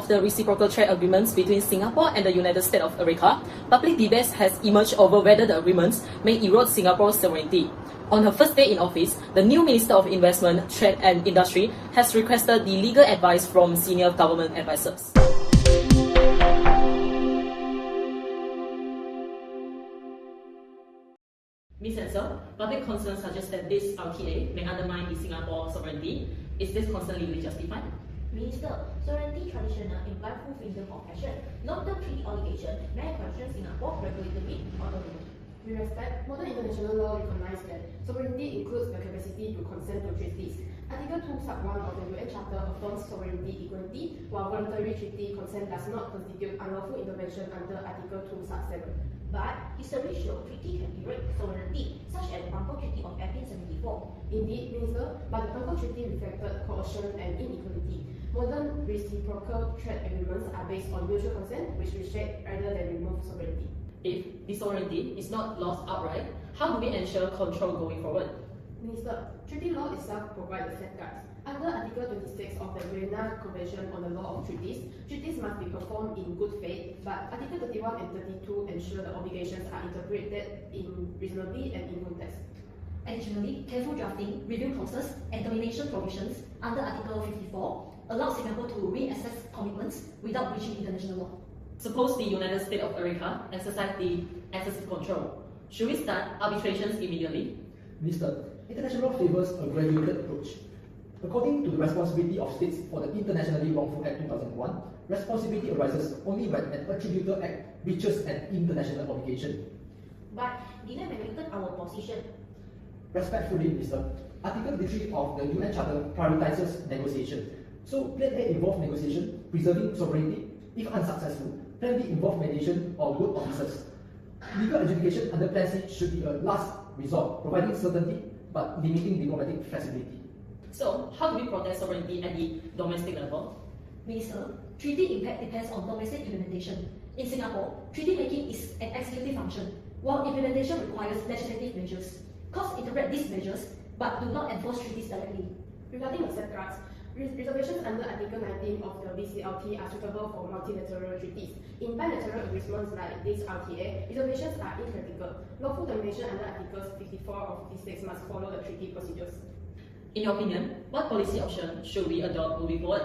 of the reciprocal trade agreements between Singapore and the United States of America, public debate has emerged over whether the agreements may erode Singapore's sovereignty. On her first day in office, the new Minister of Investment, Trade and Industry has requested the legal advice from senior government advisors. Ms. Ansell, public concerns suggest that this RTA may undermine the Singapore sovereignty. Is this concern legally justified? Minister, sovereignty traditional imply full freedom of action. Long-term treaty obligation may question Singapore regulatory autonomy. We respect modern international law recognizes that sovereignty includes the capacity to consent to treaties. Article 2 sub 1 of the UN Charter affirms sovereignty equality, while voluntary treaty consent does not constitute unlawful intervention under Article 2 sub 7. But history shows treaty can erode sovereignty, such as the Bangkok Treaty of 1874. Indeed, Minister, but the Bangkok Treaty reflected coercion and inequality. Modern reciprocal trade agreements are based on mutual consent, which restrict rather than remove sovereignty. If the sovereignty is not lost outright, how do we ensure control going forward? Minister, treaty law itself provides the safeguards. Under Article 26 of the Vienna Convention on the Law of Treaties, treaties must be performed in good faith, but Article 31 and 32 ensure the obligations are interpreted reasonably and in context. Additionally, careful drafting, review process, and termination provisions under Article 54 allow Singapore to reassess commitments without breaching international law. Suppose the United States of America exercise the excessive control. Should we start arbitrations immediately? Minister, international law favors a graduated approach. According to the Responsibility of States for the Internationally Wrongful Act 2001, responsibility arises only when an attributor act breaches an international obligation. But didn't weaken our position. Respectfully, Minister, Article 33 of the UN Charter prioritizes negotiation. So, Plan A involves negotiation, preserving sovereignty. If unsuccessful, Plan B involves mediation or good officers. Legal adjudication under Plan C should be a last resort, providing certainty but limiting diplomatic flexibility. So, how do we protect sovereignty at the domestic level? Minister, treaty impact depends on domestic implementation. In Singapore, treaty making is an executive function, while implementation requires legislative measures. Courts interpret these measures, but do not enforce treaties directly. Regarding the safeguards, reservations under Article 19 of the BCLT are suitable for multilateral treaties. In bilateral agreements like this RTA, reservations are impractical. Lawful termination under Articles 54 or 56 must follow the treaty procedures. In your opinion, what policy option should we adopt moving forward?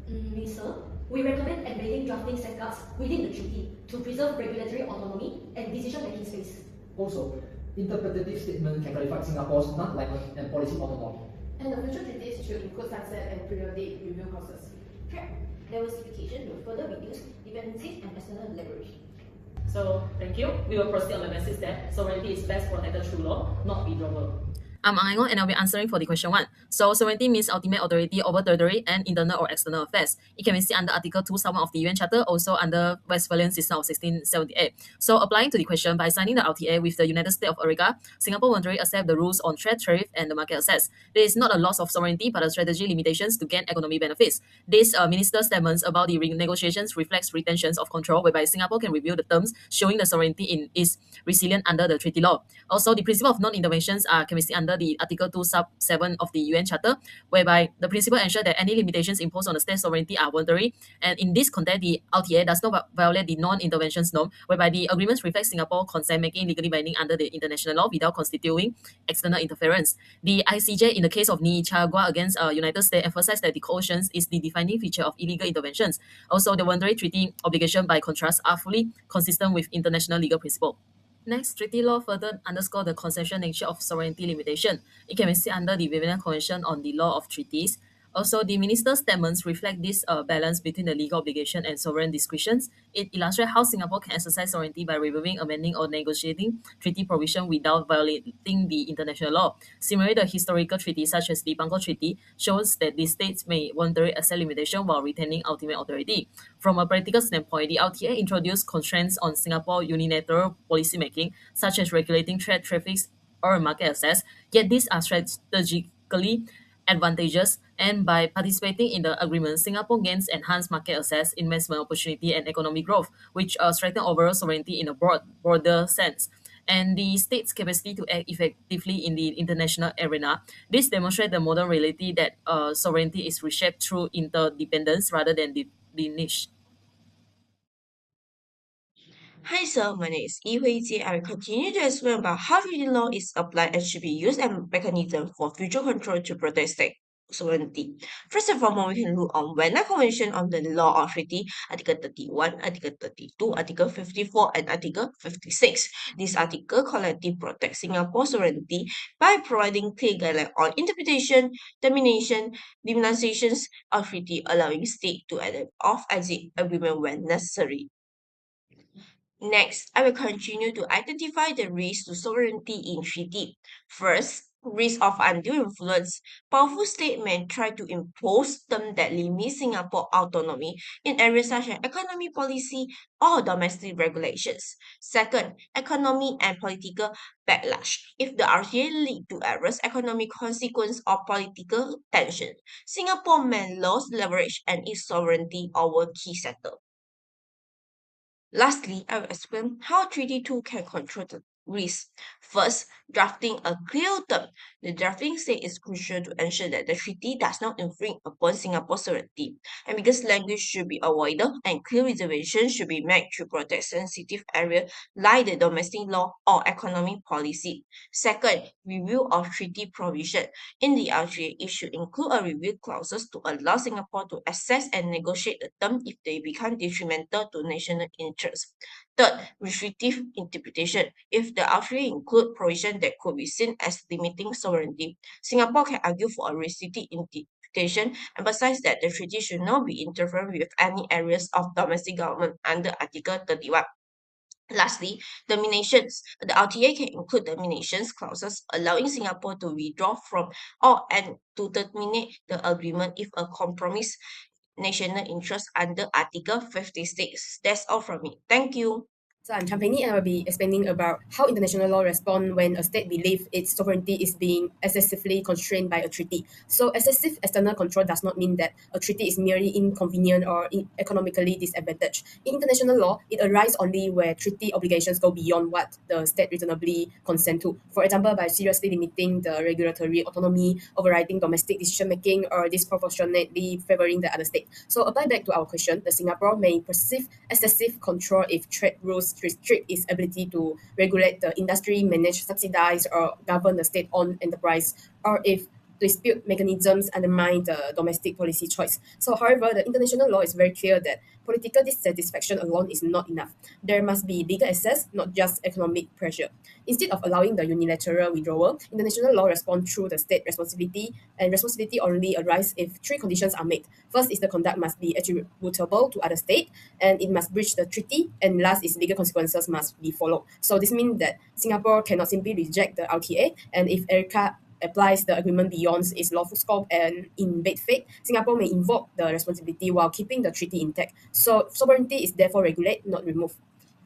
Minister, we recommend embedding drafting safeguards within the treaty to preserve regulatory autonomy and decision-making space. Also, interpretative statement can clarify Singapore's non-alignment and policy autonomy. And the future treaties should include sunset and periodic review clauses. Trade diversification will further reduce dependencies and external leverage. So, thank you. We will proceed on the message that sovereignty is best protected through law, not withdrawal. I'm Ang Aingo and I'll be answering for the question 1. So, sovereignty means ultimate authority over territory and internal or external affairs. It can be seen under Article 2 sub 1 of the UN Charter, also under Westphalian System of 1678. So, applying to the question, by signing the RTA with the United States of America, Singapore voluntarily accepts the rules on trade, tariff, and the market access. There is not a loss of sovereignty, but a strategy limitations to gain economic benefits. This minister's statements about the negotiations reflects retentions of control, whereby Singapore can review the terms, showing the sovereignty is resilient under the treaty law. Also, the principle of non-interventions can be seen under the Article 2 sub 7 of the UN Charter, whereby the principle ensures that any limitations imposed on the state sovereignty are voluntary. And in this context, the RTA does not violate the non-interventions norm, whereby the agreements reflect Singapore consent making legally binding under the international law without constituting external interference. The ICJ, in the case of Nicaragua against United States, emphasized that the coercion is the defining feature of illegal interventions. Also, the voluntary treaty obligation, by contrast, are fully consistent with international legal principle. Next, treaty law further underscores the conceptual nature of sovereignty limitation. It can be seen under the Vienna Convention on the Law of Treaties. Also, the minister's statements reflect this balance between the legal obligation and sovereign discretions. It illustrates how Singapore can exercise sovereignty by reviewing, amending, or negotiating treaty provision without violating the international law. Similarly, the historical treaty, such as the Bangkok Treaty, shows that the states may voluntarily accept limitation while retaining ultimate authority. From a practical standpoint, the RTA introduced constraints on Singapore unilateral policymaking, such as regulating trade, traffic, or market access, yet these are strategically advantageous, and by participating in the agreement, Singapore gains enhanced market access, investment opportunity, and economic growth, which strengthen overall sovereignty in a broader sense. And the state's capacity to act effectively in the international arena. This demonstrates the modern reality that sovereignty is reshaped through interdependence rather than the Dinesh. Hi sir, my name is Yi Hui Jie. I will continue to explain about how treaty law is applied and should be used as a mechanism for future control to protect state sovereignty. First and foremost, we can look on Vienna Convention on the Law of Treaty, Article 31, Article 32, Article 54, and Article 56. This article collectively protects Singapore's sovereignty by providing clear guidelines on interpretation, termination, denunciations of treaty, allowing state to exit agreement when necessary. Next, I will continue to identify the risks to sovereignty in treaty. First, risk of undue influence. Powerful states may try to impose terms that limit Singapore's autonomy in areas such as economic policy or domestic regulations. Second, economic and political backlash. If the RTA lead to adverse economic consequence or political tension, Singapore may lose leverage and its sovereignty over key sectors. Lastly, I will explain how Treaty 2 can control the risk. First, drafting a clear term. The drafting stage is crucial to ensure that the treaty does not infringe upon Singapore's sovereignty. Ambiguous language should be avoided and clear reservations should be made to protect sensitive areas like the domestic law or economic policy. Second, review of treaty provision. In the RTA, it should include a review clauses to allow Singapore to assess and negotiate the term if they become detrimental to national interests. Third, restrictive interpretation. If the RTA include provision that could be seen as limiting sovereignty, Singapore can argue for a restrictive interpretation, emphasize that the treaty should not be interfered with any areas of domestic government under Article 31. Lastly, terminations. The RTA can include terminations clauses allowing Singapore to withdraw from or and to terminate the agreement if a compromise national interest under Article 56. That's all from me. Thank you. So I'm Champeni and I will be explaining about how international law responds when a state believes its sovereignty is being excessively constrained by a treaty. So excessive external control does not mean that a treaty is merely inconvenient or economically disadvantaged. In international law, it arises only where treaty obligations go beyond what the state reasonably consent to. For example, by seriously limiting the regulatory autonomy, overriding domestic decision-making, or disproportionately favoring the other state. So apply back to our question, the Singapore may perceive excessive control if trade rules restrict its ability to regulate the industry, manage, subsidize, or govern the state-owned enterprise, or if dispute mechanisms undermine the domestic policy choice. So, however, the international law is very clear that political dissatisfaction alone is not enough. There must be legal access, not just economic pressure. Instead of allowing the unilateral withdrawal, international law responds through the state responsibility, and responsibility only arises if three conditions are met. First is the conduct must be attributable to other state, and it must breach the treaty, and last is legal consequences must be followed. So this means that Singapore cannot simply reject the RTA, and if ERICA applies the agreement beyond its lawful scope and in bad faith, Singapore may invoke the responsibility while keeping the treaty intact. So sovereignty is therefore regulated, not removed.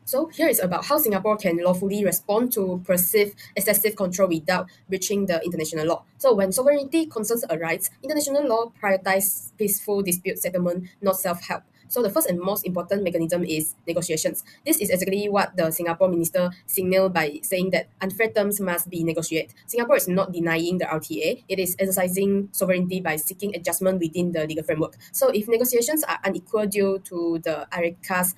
So here is about how Singapore can lawfully respond to perceived excessive control without breaching the international law. So when sovereignty concerns arise, international law prioritizes peaceful dispute settlement, not self-help. So the first and most important mechanism is negotiations. This is exactly what the Singapore minister signaled by saying that unfair terms must be negotiated. Singapore is not denying the RTA. It is exercising sovereignty by seeking adjustment within the legal framework. So if negotiations are unequal due to the ERICA's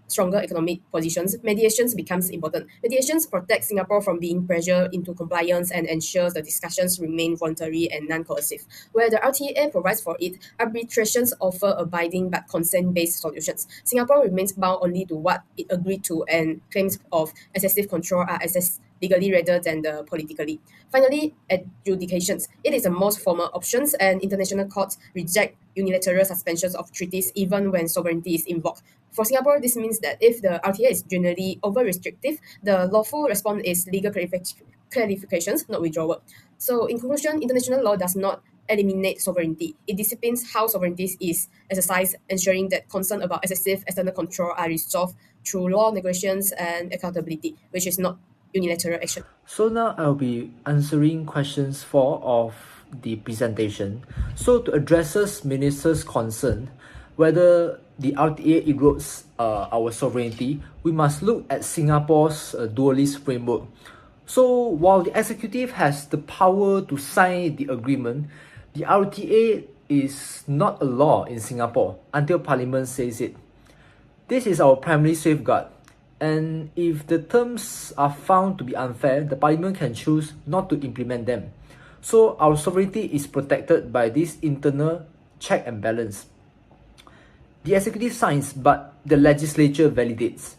stronger economic positions, mediations becomes important. Mediations protect Singapore from being pressured into compliance and ensures the discussions remain voluntary and non-coercive. Where the RTA provides for it, arbitrations offer abiding but consent-based solutions. Singapore remains bound only to what it agreed to, and claims of excessive control are assessed legally rather than the politically. Finally, adjudications. It is the most formal options, and international courts reject unilateral suspensions of treaties even when sovereignty is invoked. For Singapore, this means that if the RTA is generally over-restrictive, the lawful response is legal clarifications, not withdrawal. So in conclusion, international law does not eliminate sovereignty. It disciplines how sovereignty is exercised, ensuring that concerns about excessive external control are resolved through law, negotiations, and accountability, which is not unilateral action. So now I'll be answering questions 4 of the presentation. So to address Minister's concern, whether the RTA erodes our sovereignty, we must look at Singapore's dualist framework. So while the executive has the power to sign the agreement, the RTA is not a law in Singapore until Parliament says it. This is our primary safeguard, and if the terms are found to be unfair, the Parliament can choose not to implement them. So our sovereignty is protected by this internal check and balance. The executive signs, but the legislature validates.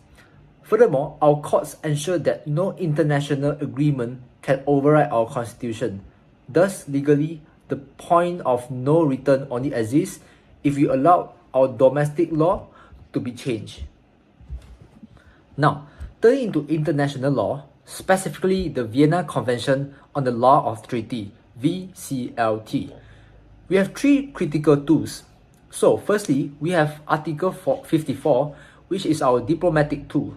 Furthermore, our courts ensure that no international agreement can override our constitution. Thus, legally, the point of no return only exists if we allow our domestic law to be changed. Now, turning into international law, specifically the Vienna Convention on the Law of Treaty, VCLT. We have three critical tools. So, firstly, we have Article 54, which is our diplomatic tool.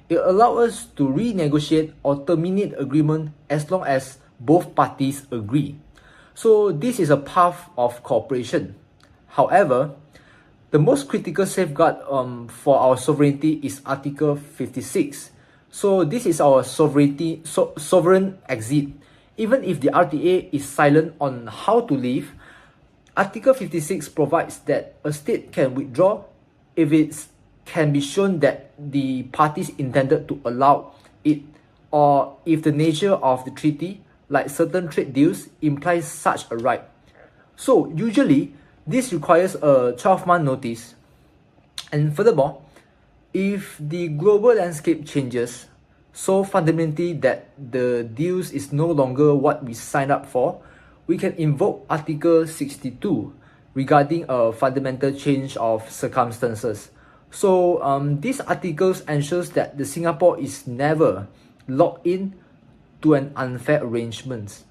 It allows us to renegotiate or terminate agreement as long as both parties agree. So, this is a path of cooperation. However, the most critical safeguard for our sovereignty is Article 56. So this is our sovereign exit. Even if the RTA is silent on how to leave, Article 56 provides that a state can withdraw if it can be shown that the parties intended to allow it, or if the nature of the treaty, like certain trade deals, implies such a right. So usually, this requires a 12-month notice. And furthermore, if the global landscape changes so fundamentally that the deals is no longer what we signed up for, we can invoke Article 62 regarding a fundamental change of circumstances. So these articles ensures that the Singapore is never locked in to an unfair arrangement.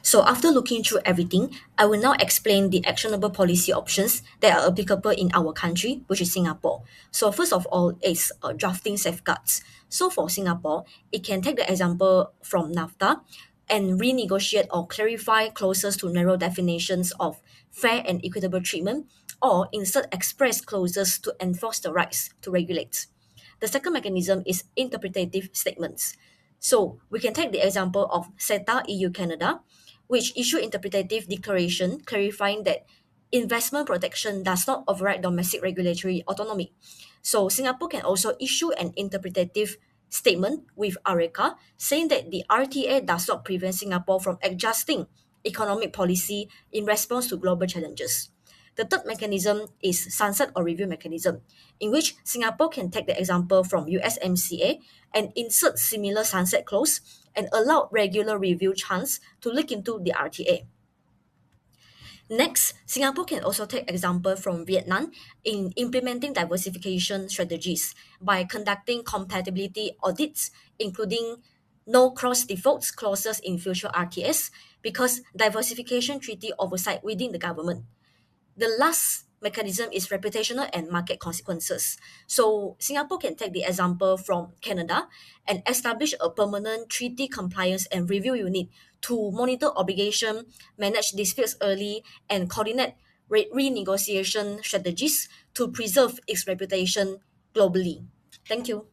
So after looking through everything, I will now explain the actionable policy options that are applicable in our country, which is Singapore. So first of all is drafting safeguards. So for Singapore, it can take the example from NAFTA and renegotiate or clarify clauses to narrow definitions of fair and equitable treatment, or insert express clauses to enforce the rights to regulate. The second mechanism is interpretative statements. So we can take the example of CETA EU-Canada, which issue interpretative declaration clarifying that investment protection does not override domestic regulatory autonomy. So Singapore can also issue an interpretative statement with ARECA saying that the RTA does not prevent Singapore from adjusting economic policy in response to global challenges. The third mechanism is sunset or review mechanism, in which Singapore can take the example from USMCA and insert similar sunset clause and allow regular review chance to look into the RTA. Next, Singapore can also take example from Vietnam in implementing diversification strategies by conducting compatibility audits, including no cross defaults clauses in future RTS, because diversification treaty oversight within the government. The last mechanism is reputational and market consequences. So Singapore can take the example from Canada and establish a permanent treaty compliance and review unit to monitor obligation, manage disputes early, and coordinate renegotiation strategies to preserve its reputation globally. Thank you.